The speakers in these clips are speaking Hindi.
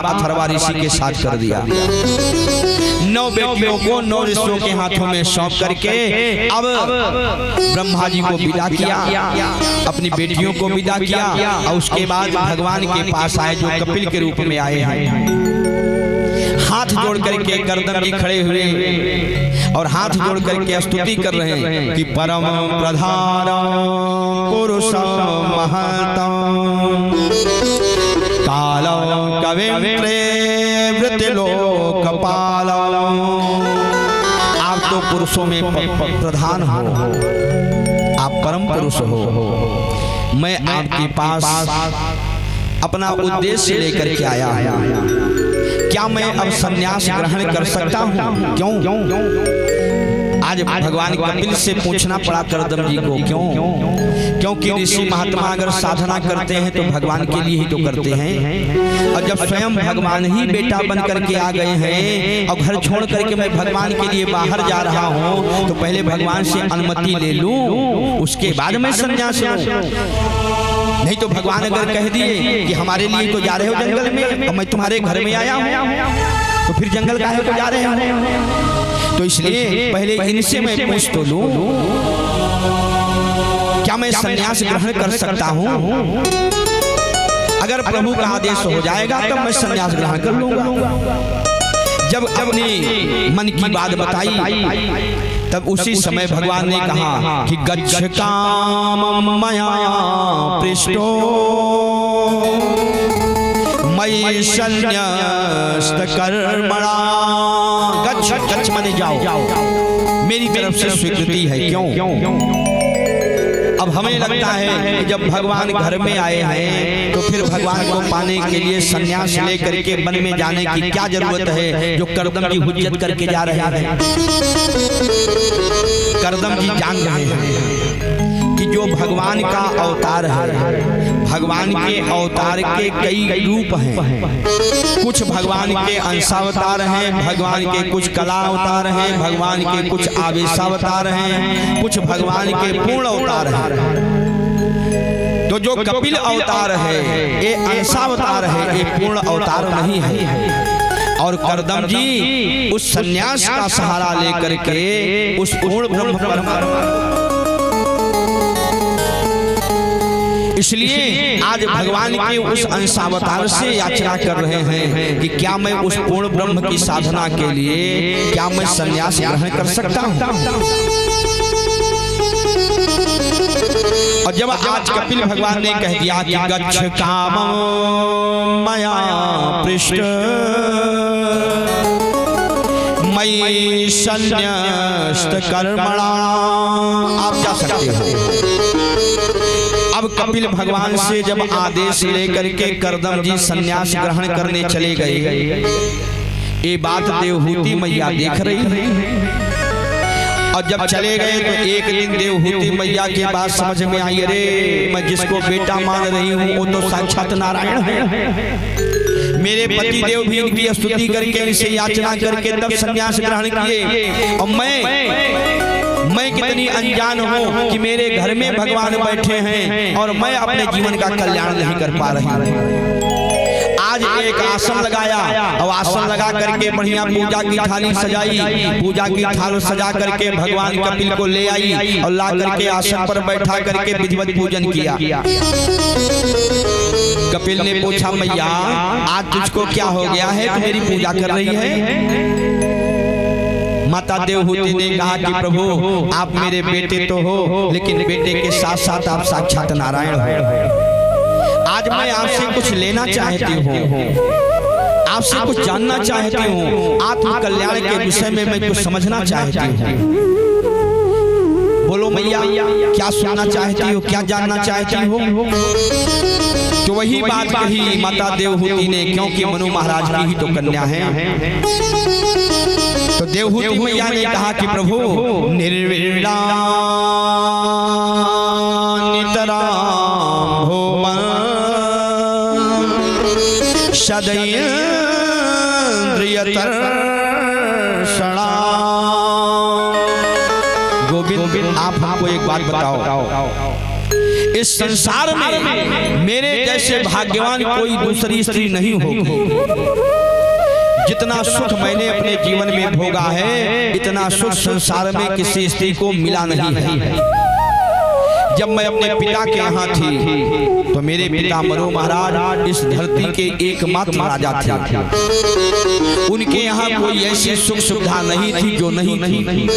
अथर्वा ऋषि के साथ कर दिया। 9 बेटियों को 9 ऋषियों के हाथों में सौंप करके अब ब्रह्मा जी को विदा किया, अपनी बेटियों को विदा किया और उसके बाद भगवान के पास आए जो कपिल के रूप में आए हैं। हाथ जोड़ करके गर्दन जी खड़े हुए और हाथ जोड़ करके स्तुति कर रहे हैं कि परम प्रधान पुरुष महतम कालो कविंत्रे वृत्तिलोकपालो। आप तो पुरुषों में प्रधान हो, आप परम पुरुष हो। मैं आपके पास अपना उद्देश्य लेकर के आया हूं। क्या मैं अब संन्यास ग्रहण कर सकता हूँ? क्यों? आज भगवान कपिल से पूछना पड़ा करदम जी को, क्यों? क्योंकि ऋषि महात्मा अगर साधना करते हैं तो भगवान के लिए ही तो करते हैं। और जब स्वयं भगवान ही बेटा बन करके आ गए हैं और घर छोड़ करके मैं भगवान के लिए बाहर जा रहा हूँ तो पहले भगवान से अनुमति ले लूं, उसके बाद मैं संन्यास लूं। नहीं तो भगवान अगर कह दिए कि हमारे लिए तो जा रहे हो जंगल में और मैं तुम्हारे घर में आया हूँ तो फिर जंगल काहे को जा रहे हो? तो इसलिए पहले इनसे मैं पूछ तो लूं, क्या मैं संन्यास ग्रहण कर सकता हूँ? अगर प्रभु का आदेश हो जाएगा तब मैं संन्यास ग्रहण कर लूंगा। जब अपनी मन की बात बताई तब उसी समय भगवान ने कहा कि गच्छ कामं मया पृष्टो मयि सन्न्यस्त कर्मणा। गच्छ माने जाओ, मेरी तरफ से स्वीकृति है। क्यों? अब हमें लगता है कि जब भगवान घर में आए हैं तो फिर भगवान को पाने के लिए संन्यास लेकर के वन में जाने की क्या जरूरत है, जो करदम जी हुज्जत करके जा रहे हैं। करदम जी जान रहे हैं कि जो भगवान का अवतार है, भगवान के अवतार के कई रूप हैं। कुछ भगवान के अंशावतार हैं, भगवान के कुछ कला अवतार हैं, भगवान के कुछ आवेशावतार हैं, कुछ भगवान के पूर्ण अवतार हैं। तो जो कपिल अवतार है ये अंशावतार है, ये पूर्ण अवतार नहीं है। और करदम जी उस सन्यास का सहारा लेकर के उस पूर्ण ब्रह्म परमात्मा, इसलिए आज भगवान के उस अंशावतार से याचना कर रहे हैं कि क्या मैं उस पूर्ण ब्रह्म की साधना के लिए क्या मैं संन्यास ग्रहण कर सकता हूँ? और जब आज कपिल भगवान ने कह दिया कि गच्छ कामं मया पृष्ट मयि सन्न्यस्त कर्मणा, आप जा सकते हो। अब कपिल भगवान से जब आदेश लेकर के करदम जी संन्यास ग्रहण करने चले गए, ये बात देवहूति मैया देख रही है। और जब चले गए तो एक दिन देवहूति मैया के बात समझ में आई, अरे मैं जिसको बेटा मान रही हूँ वो तो साक्षात नारायण है। मेरे पति देव भी इनकी स्तुति करके इनसे याचना करके तब संन्यास ग्रहण किए, और मैं कितनी अनजान हूँ कि मेरे घर में भगवान बैठे हैं और मैं अपने जीवन का कल्याण नहीं कर पा रही हूँ। आज एक आसन लगाया और आसन लगा करके बढ़िया पूजा की थाली सजाई, पूजा की थाल सजा करके भगवान कपिल को ले आई और ला करके आसन पर बैठा करके विधिवत पूजन किया। कपिल ने पूछा, मैया आज तुझको क्या हो गया है, तू मेरी पूजा कर रही है? माता देवहूति ने कहा कि प्रभु आप मेरे बेटे तो हो, लेकिन बेटे के साथ साथ आप साक्षात नारायण हो। आज मैं आपसे कुछ लेना चाहती हूँ, आपसे कुछ जानना चाहती हूँ, आत्म कल्याण के विषय में मैं कुछ समझना चाहती हूँ। बोलो मैया क्या सुनना चाहती हो, क्या जानना चाहती हो? तो वही बात कही माता देवहूति ने, क्योंकि मनु महाराज की ही तो कन्या है। तो देवहूति मैया ने कहा कि प्रभु निर्विण्णा नितरां भूमन् सदैन्द्रियतर्षणा। गोविंद आप हमको एक बात बताओ, इस संसार में मेरे जैसे भाग्यवान कोई दूसरी स्त्री नहीं होगी। जितना सुख मैंने अपने जीवन में भोगा है, इतना सुख संसार में किसी स्त्री को मिला नहीं है। जब मैं अपने पिता के यहाँ थी तो मेरे पिता मनु महाराज इस धरती के एकमात्र राजा थे। उनके यहाँ कोई ऐसी सुख सुविधा नहीं थी जो नहीं थी।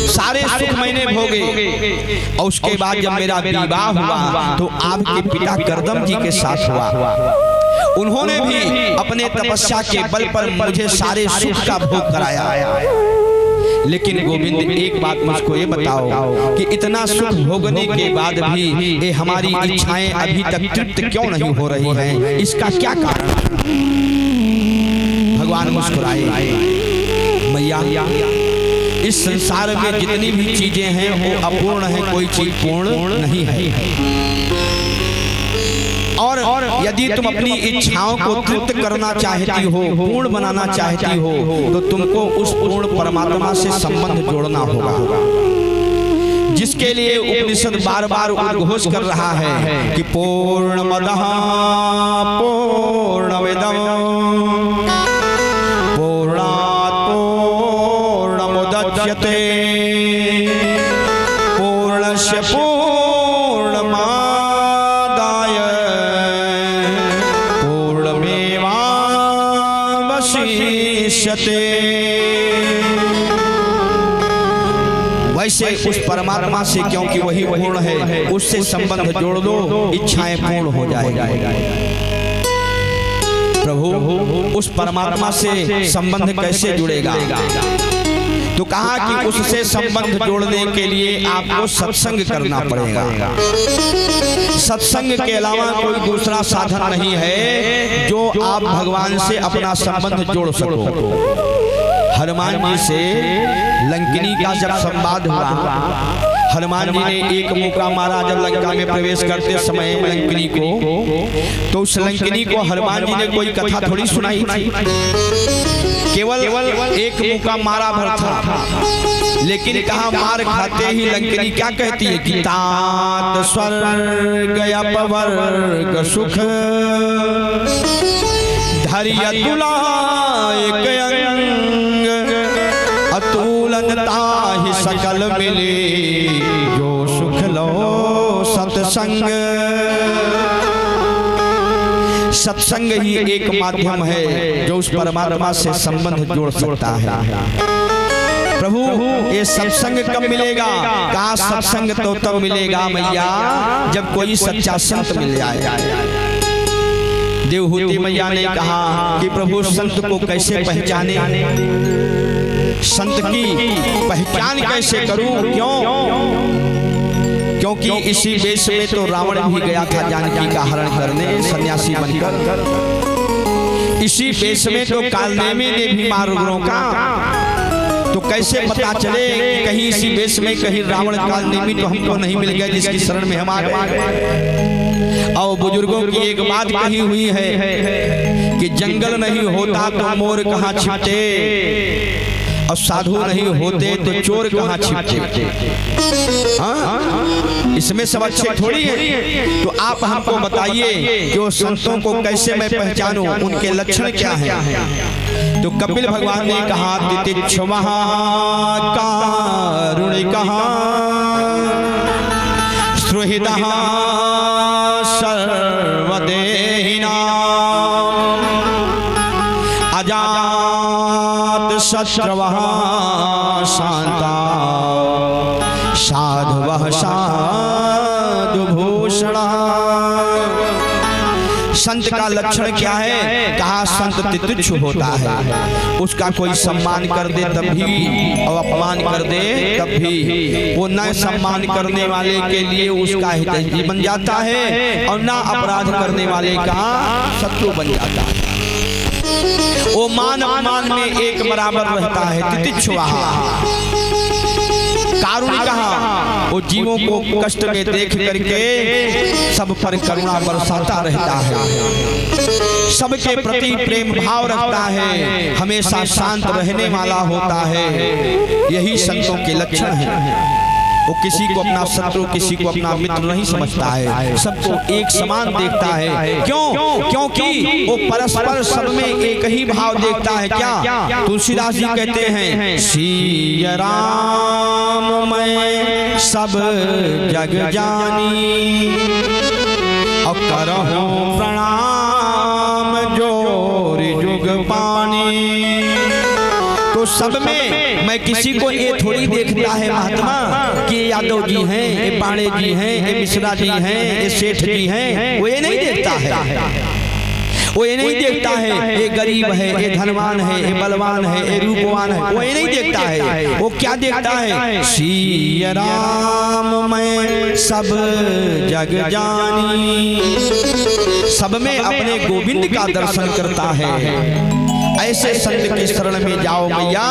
सारे सुख मैंने भोगे। और उसके बाद जब मेरा विवाह हुआ तो आपके पिता करदम जी के साथ हुआ। उन्होंने भी अपने तपस्या के बल पर मुझे सारे सुख का भोग कराया। लेकिन गोविंद एक बात मुझको ये बताओ कि इतना सुख भोगने के बाद भी ये हमारी इच्छाएं अभी तक तृप्त क्यों नहीं हो रही हैं? इसका क्या कारण? भगवान मुस्कुराए, मैया इस संसार में जितनी भी चीजें हैं वो अपूर्ण है, कोई चीज पूर्ण नहीं है। और यदि तुम अपनी इच्छाओं को तृप्त करना चाहती हो, पूर्ण बनाना चाहती हो, तो तुमको उस पूर्ण परमात्मा से संबंध जोड़ना होगा, जिसके लिए उपनिषद बार बार उद्घोष कर रहा है कि पूर्णमदः पूर्णमिदं पूर्णात् पूर्णमुदच्यते पूर्णस्य वैसे उस परमात्मा से, क्योंकि वही पूर्ण है, उससे संबंध जोड़ दो, इच्छाएं पूर्ण हो जाएगी। प्रभु उस परमात्मा से संबंध कैसे जुड़ेगा? तो कहा कि उससे संबंध जोड़ने के लिए आपको सत्संग करना पड़ेगा। सत्संग के अलावा कोई दूसरा साधन नहीं है जो आप भगवान से अपना संबंध जोड़ सको। हनुमान जी से लंकिनी का जब संवाद हुआ, हनुमान जी ने एक मुक्का मारा जब लंका में प्रवेश करते समय लंकिनी को, तो उस लंकिनी को हनुमान जी ने कोई कथा थोड़ी सुनाई थी, केवल एक मुक्का मारा भर था। लेकिन कहा मार खाते ही लंकिनी क्या कहती है कि तात स्वर्ग अपवर्ग सुख धैर्य तुलाए अतुलनता ही सकल मिले जो सुख लो सत्संग। सत्संग ही एक माध्यम है जो उस परमात्मा से संबंध जोड़ सकता है। प्रभु ये सत्संग कब मिलेगा? कहा सत्संग तो तब मिलेगा मैया जब कोई सच्चा संत मिल जाए। देवहूति मैया ने कहा कि प्रभु संत को कैसे पहचाने, संत की पहचान कैसे करूं? क्योंकि इसी वेश में तो रावण भी गया था जानकी का हरण करने सन्यासी बनकर। इसी वेश में तो कालनेमी ने भी मार रोका। तो कैसे पता चले कि कहीं इसी वेश में कहीं रावण कालनेमी तो हमको नहीं मिल गया जिसकी शरण में हम आ गए। और बुजुर्गों की एक बात कही हुई है कि जंगल नहीं होता तो मोर कहाँ छिपते, और साधु नहीं होते तो चोर कहाँ छिपते। इसमें सब अच्छे थोड़ी है। तो आप हमको बताइए कि वो संतों को कैसे मैं पहचानूं, उनके लक्षण क्या हैं? तो कपिल भगवान ने कहा तितिक्षुवः कारुणिकः सुहृदः सर्वदेहिनां अजात शत्रवः शांता साधवः साधुभूषणः। संत का लक्षण क्या है? कहा संत तितिक्षु होता है, उसका कोई सम्मान कर दे तब भी और अपमान कर दे तब भी वो न सम्मान करने वाले के लिए उसका हितैषी बन जाता है और न अपराध करने वाले का शत्रु बन जाता है। वो मान अपमान में एक बराबर रहता है। तितिक्षुवः कारुणिकः वो जीवों को कष्ट में देख करके सब पर करुणा बरसाता रहता है, सबके प्रति प्रेम भाव रखता है, हमेशा शांत रहने वाला होता है। यही संतों के लक्षण हैं। वो किसी को अपना शत्रु, किसी को अपना मित्र नहीं समझता है, सबको एक समान देखता है। क्यों? क्योंकि वो परस्पर सब में एक ही भाव देखता है। क्या तुलसीदास जी कहते हैं, सिया राम मैं सब जग जानी और करहूं प्रणाम जोर जुग पानी। तो सब में मैं किसी को ये थोड़ी देखता है महात्मा कि यादव जी हैं, ये पांडे जी हैं, ये मिश्रा जी हैं, ये सेठ जी हैं, वो ये नहीं देखता है। वो ये नहीं देखता है ये गरीब है, ये धनवान है, ये बलवान है, ये रूपवान है, वो ये नहीं देखता है। वो क्या देखता है, सिया राम मैं सब जग जानी, सब में अपने गोविंद का दर्शन करता है। ऐसे संत की शरण में जाओ मैया,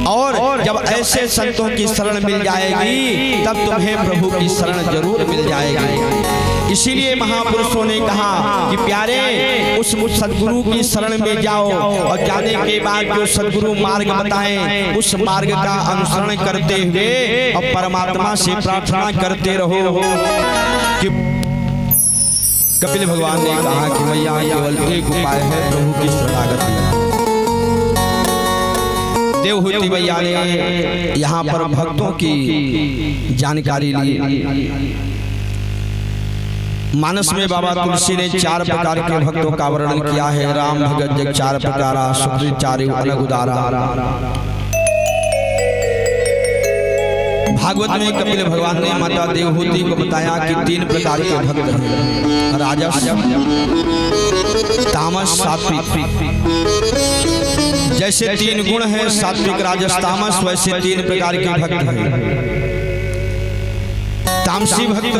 और जब ऐसे संतों की शरण मिल जाएगी तब तुम्हें प्रभु की शरण जरूर मिल जाएगी। इसीलिए महापुरुषों ने कहा कि प्यारे उस सदगुरु की शरण में जाओ, और जाने के बाद जो सदगुरु मार्ग बताएं उस मार्ग का अनुसरण करते हुए और परमात्मा से प्रार्थना करते रहो। कि कपिल भगवान ने कहा कि मैया केवल एक उपाय है, प्रभु की शरणागति। देवहूति मैया ने यहाँ पर भक्तों की जानकारी ली। मानस में बाबा तुलसी ने 4 प्रकार के भक्तों का वर्णन किया है। राम भगत जग 4 प्रकारा, सुकृत चारि अलग उदारा। भागवत में कपिल भगवान ने माता देवहूति को बताया कि 3 प्रकार के भक्त हैं, राजस, तामस, सात्विक। जैसे 3 गुण हैं, सात्विक, राजस, तामस, वैसे 3 प्रकार के भक्त हैं। तामसी भक्त,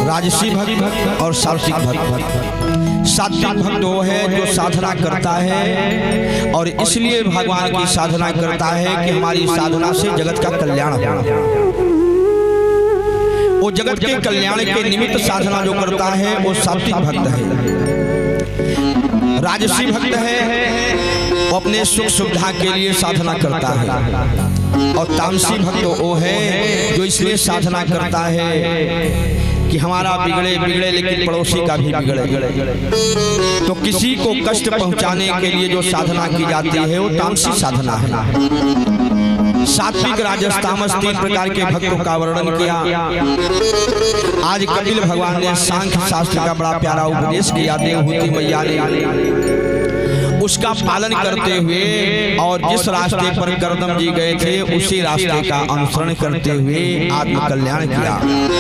राजसी भक्त और सात्विक भक्त। सात्विक भक्त वो है जो साधना करता है और इसलिए भगवान की साधना करता है कि हमारी साधना से जगत का कल्याण हो। वो जगत के कल्याण के निमित्त साधना जो करता है वो सात्विक भक्त है। राजसी भक्त है, वो अपने सुख सुविधा के लिए साधना करता है। और तामसी भक्त वो है जो इसलिए साधना करता है कि हमारा बिगड़े बिगड़े लेकिन पड़ोसी का भी बिगड़े। तो किसी को कष्ट पहुंचाने के लिए जो साधना की जाती है वो तामसी साधना है। सात्विक, राजस, तामस 3 प्रकार के भक्तों का वर्णन किया। आज कपिल भगवान ने सांख्य शास्त्र का बड़ा प्यारा उपदेश किया देवहूति मैया ने। उसका पालन करते हुए और जिस रास्ते पर करदम जी गए थे उसी रास्ते का अनुसरण करते हुए आत्म कल्याण किया।